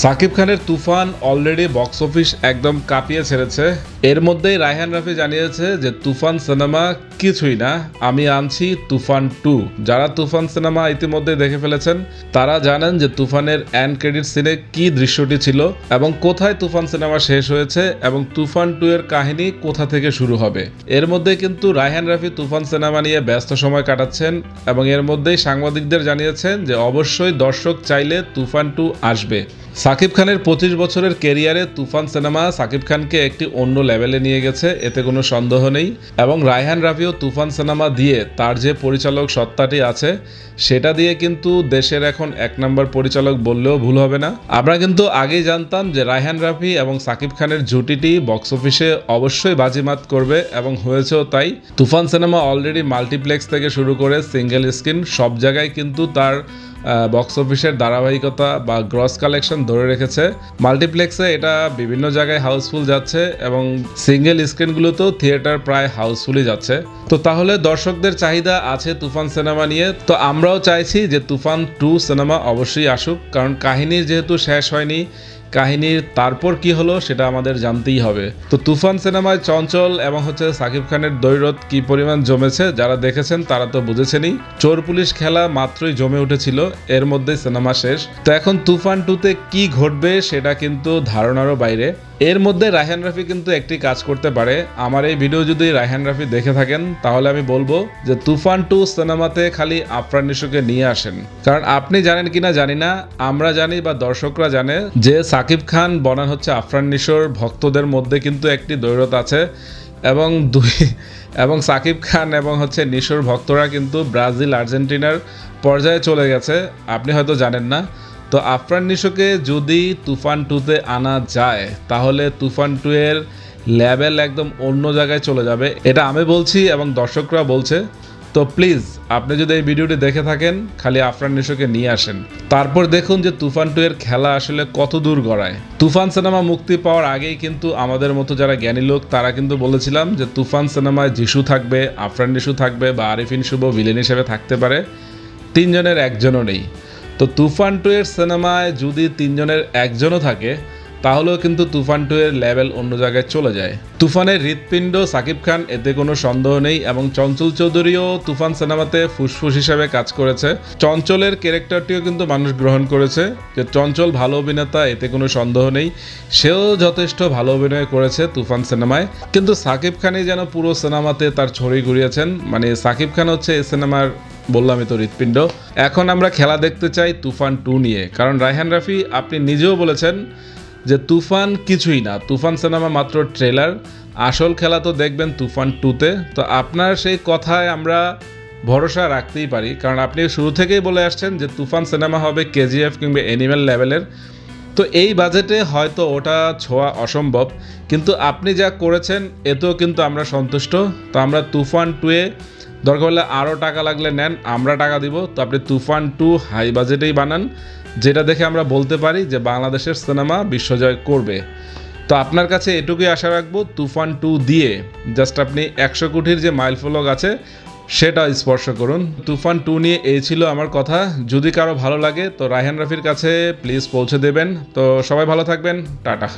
সাকিব খানের তুফান already box office একদম কাঁপিয়ে ছেড়েছে। এর মধ্যেই রায়হান রাফি জানিয়েছে যে তুফান সিনেমা কিছুই না, আমি আনছি তুফান 2। যারা তুফান সিনেমা ইতিমধ্যে দেখে ফেলেছেন তারা জানেন যে তুফানের এন্ড ক্রেডিট সিনে কি দৃশ্যটি ছিল এবং কোথায় তুফান সিনেমা শেষ হয়েছে এবং তুফান 2 এর কাহিনী কোথা থেকে শুরু হবে। এর মধ্যে কিন্তু রায়হান রাফি তুফান সিনেমা নিয়ে ব্যস্ত সময় কাটাচ্ছেন এবং এর মধ্যেই সাংবাদিকদের জানিয়েছেন যে অবশ্যই দর্শক চাইলে তুফান 2 আসবে। সাকিব খানের 25 বছরের ক্যারিয়ারে তুফান সিনেমা সাকিব খানকে একটি অন্য লেভেলে নিয়ে গেছে, এতে কোনো সন্দেহ নেই। এবং রায়হান রাফিও তুফান সিনেমা দিয়ে তার যে পরিচালক সত্তাটি আছে সেটা দিয়ে কিন্তু দেশের এখন 1 নম্বর পরিচালক বললেও ভুল হবে না। আমরা কিন্তু আগেই জানতাম যে রায়হান রাফি এবং সাকিব খানের জুটিটি বক্স অফিসে অবশ্যই বাজিমাত করবে এবং হয়েছেও তাই। তুফান সিনেমা অলরেডি মাল্টিপ্লেক্স থেকে শুরু করে সিঙ্গেল স্ক্রিন সব জায়গায় কিন্তু তার বক্স অফিসের ধারাবাহিকতা বা গ্রস কালেকশন ধরে রেখেছে। মাল্টিপ্লেক্সে এটা বিভিন্ন জায়গায় হাউসফুল যাচ্ছে এবং সিঙ্গেল স্ক্রিনগুলোতেও থিয়েটার প্রায় হাউসফুলই যাচ্ছে। তো তাহলে দর্শকদের চাহিদা আছে তুফান সিনেমা নিয়ে, তো আমরাও চাইছি যে তুফান 2 সিনেমা অবশ্যই আসুক, কারণ কাহিনীর যেহেতু শেষ হয়নি, কাহিনীর তারপর কি হলো সেটা আমাদের জানতেই হবে। তো তুফান সিনেমায় চঞ্চল এবং সাকিব খানের দ্বৈরথ কি পরিমাণ জমেছে যারা দেখেছেন তারা তো বুঝেছেনই। চোর পুলিশ খেলা মাত্রই জমে উঠেছিল, এর মধ্যে সিনেমা শেষ। তো এখন তুফান 2তে কি ঘটবে সেটা কিন্তু ধারণারও বাইরে। এর মধ্যে রায়হান রাফি কিন্তু একটি কাজ করতে পারে। আমার এই ভিডিও যদি রায়হান রাফি দেখে থাকেন তাহলে আমি বলবো যে তুফান 2 সিনেমাতে খালি আফরান নিশোকে নিয়ে আসেন, কারণ আপনি জানেন কিনা জানি না, আমরা জানি বা দর্শকরা জানে যে সাকিব খান বনাম আফরান নিশোর ভক্তদের মধ্যে কিন্তু একটি দ্বৈরথ আছে এবং সাকিব খান এবং নিশোর ভক্তরা কিন্তু ব্রাজিল আর্জেন্টিনার পর্যায়ে চলে গেছে, আপনি হয়তো জানেন না। তো আফরান নিশোকে যদি তুফান 2তে আনা যায় তাহলে তুফান 2 এর লেভেল একদম অন্য জায়গায় চলে যাবে, এটা আমি বলছি এবং দর্শকরা বলছে। তো প্লিজ আপনি যদি এই ভিডিওটি দেখে থাকেন খালি আফরান নিশোকে নিয়ে আসেন, তারপর দেখুন যে তুফান 2 এর খেলা আসলে কত দূর গড়ায়। তুফান সিনেমা মুক্তি পাওয়ার আগেই কিন্তু আমাদের মতো যারা জ্ঞানী লোক তারা কিন্তু বলেছিলাম যে তুফান সিনেমায় যিশু থাকবে, আফরান নিশো থাকবে বা আরিফিন শুভ ভিলেন হিসেবে থাকতে পারে, 3 জনের একজনও নেই। তো তুফান 2 এর সিনেমায় যদি 3 জনের একজনও থাকে তাহলেও কিন্তু তুফান 2 এর লেভেল অন্য জায়গায় চলে যায়। তুফানের হৃৎপিণ্ড সাকিব খান, এতে কোনো সন্দেহ নেই। এবং চঞ্চল চৌধুরীও তুফান সিনেমাতে ফুসফুস হিসেবে কাজ করেছে। চঞ্চলের ক্যারেক্টারটিও কিন্তু মানুষ গ্রহণ করেছে, যে চঞ্চল ভালো অভিনেতা, এতে কোনো সন্দেহ নেই। সেও যথেষ্ট ভালো অভিনয় করেছে তুফান সিনেমায়। কিন্তু সাকিব খানই যেন পুরো সিনেমাতে তার ছড়ি ঘুরিয়েছেন, মানে সাকিব খান এই সিনেমার বললামই তো হৃৎপিণ্ড। এখন আমরা খেলা দেখতে চাই তুফান 2 নিয়ে, কারণ রায়হান রাফি আপনি নিজেও বলেছেন যে তুফান কিছুই না, তুফান সিনেমা মাত্র ট্রেলার, আসল খেলা তো দেখবেন তুফান 2তে। তো আপনার সেই কথায় আমরা ভরসা রাখতেই পারি, কারণ আপনি শুরু থেকেই বলে আসছেন যে তুফান সিনেমা হবে কেজিএফ কিংবা অ্যানিমেল লেভেলের। তো এই বাজেটে হয়তো ওটা ছোঁয়া অসম্ভব, কিন্তু আপনি যা করেছেন এতেও কিন্তু আমরা সন্তুষ্ট। তো আমরা তুফান 2-এ দরকার হলে আরও টাকা লাগলে নেন, আমরা টাকা দিব। তো আপনি তুফান 2 হাই বাজেটেই বানান, যেটা দেখে আমরা বলতে পারি যে বাংলাদেশের সিনেমা বিশ্বজয় করবে। তো আপনার কাছে এটুকুই আশা রাখবো, তুফান 2 দিয়ে জাস্ট আপনি 100 কোটির যে মাইলফলক আছে সেটা স্পর্শ করুন। তুফান 2 নিয়ে এই ছিল আমার কথা। যদি কারো ভালো লাগে তো রায়হান রাফির কাছে প্লিজ পৌঁছে দেবেন। তো সবাই ভালো থাকবেন, টাটা।